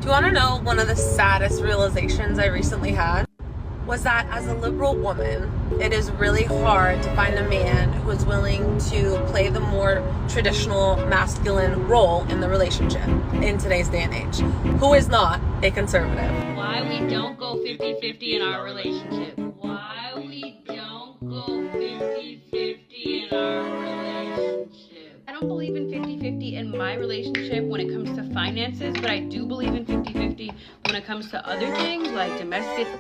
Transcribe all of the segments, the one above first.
Do you want to know one of the saddest realizations I recently had? Was that as a liberal woman, it is really hard to find a man who is willing to play the more traditional masculine role in the relationship in today's day and age, who is not a conservative. Why we don't go 50-50 in our relationship. Why we don't go 50-50 in our relationship. I don't believe in 50-50 in my relationship when it comes to finances, but I do believe in 50-50 when it comes to other things like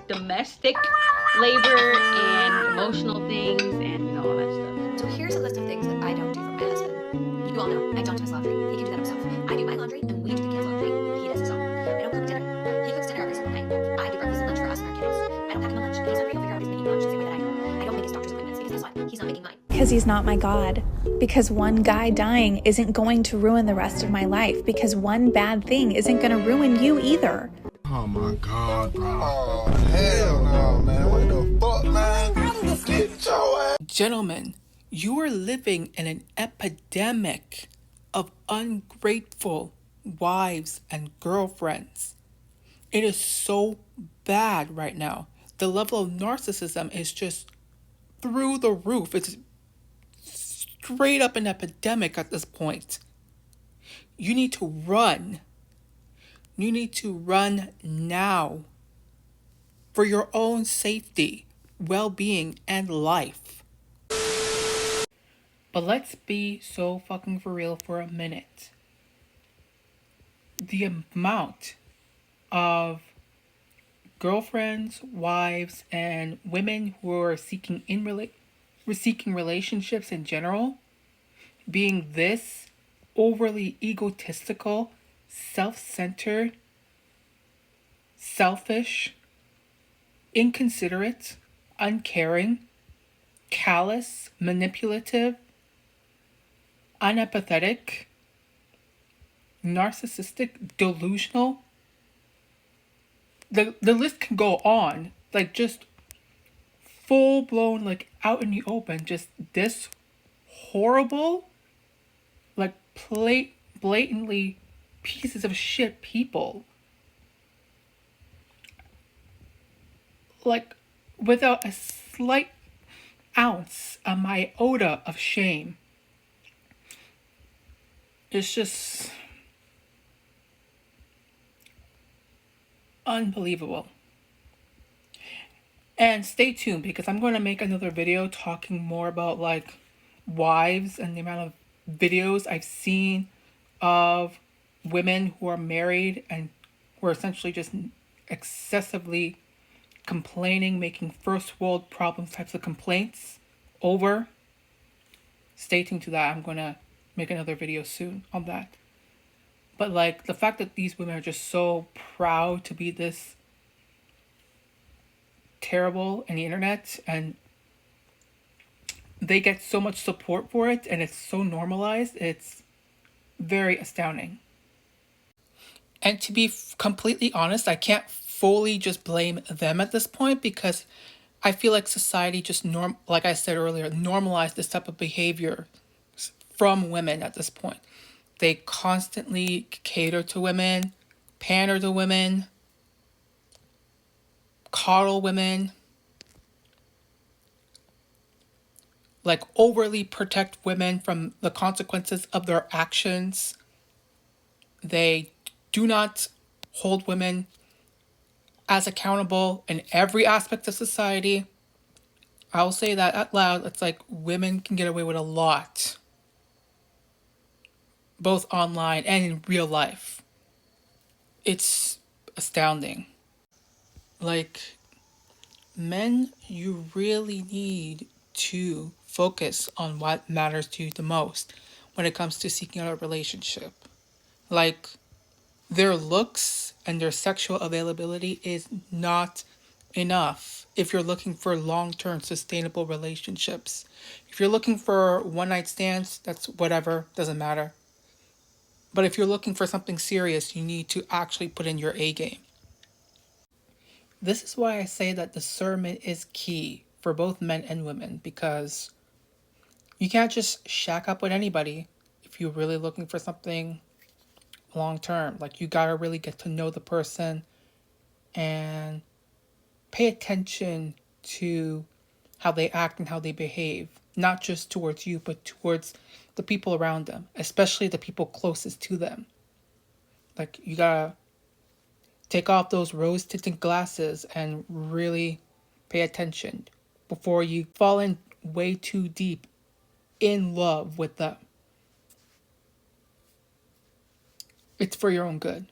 domestic labor and emotional things and all that stuff. So here's a list of things that I don't do for my husband. You all know I don't do his laundry. He can do that himself. I do my laundry and we do the kids' laundry. He does his own. I don't cook dinner. He cooks dinner every single night. I do breakfast and lunch for us and our kiddos. I don't pack him a lunch. And he's hungry, he'll figure out he's making lunch the same way that I do. I don't make his doctor's appointments because guess what? He's not making mine. Because he's not my God. Because one guy dying isn't going to ruin the rest of my life. Because one bad thing isn't going to ruin you either. Oh my God, bro. Oh, hell no, man. What the fuck, man? Get your ass. Gentlemen, you are living in an epidemic of ungrateful wives and girlfriends. It is so bad right now. The level of narcissism is just through the roof. It's straight up an epidemic at this point. You need to run. You need to run now for your own safety, well-being, and life. But let's be so fucking for real for a minute. The amount of girlfriends, wives, and women who are seeking relationships in general, being this overly egotistical, self-centered, selfish, inconsiderate, uncaring, callous, manipulative, unempathetic, narcissistic, delusional. The list can go on. Like, just full blown, like, out in the open, just this horrible, like, blatantly pieces of shit people. Like, without a slight ounce, a iota of shame. It's just unbelievable. And stay tuned because I'm going to make another video talking more about like wives and the amount of videos I've seen of women who are married and who are essentially just excessively complaining, making first world problems types of complaints over. Stay tuned to that. I'm going to make another video soon on that. But like the fact that these women are just so proud to be this terrible in the internet and they get so much support for it and it's so normalized, it's very astounding. And to be completely honest, I can't fully just blame them at this point because I feel like society just like I said earlier, normalized this type of behavior from women at this point. They constantly cater to women, pander to women, coddle women, like overly protect women from the consequences of their actions. They do not hold women as accountable in every aspect of society. I'll say that out loud. It's like women can get away with a lot, both online and in real life. It's astounding. Like, men, you really need to focus on what matters to you the most when it comes to seeking out a relationship. Like, their looks and their sexual availability is not enough if you're looking for long-term sustainable relationships. If you're looking for one-night stands, that's whatever, doesn't matter. But if you're looking for something serious, you need to actually put in your A game. This is why I say that discernment is key for both men and women, because you can't just shack up with anybody if you're really looking for something long term. Like, you gotta really get to know the person and pay attention to how they act and how they behave, not just towards you, but towards the people around them, especially the people closest to them. Like, you gotta take off those rose tinted glasses and really pay attention before you fall in way too deep in love with them. It's for your own good.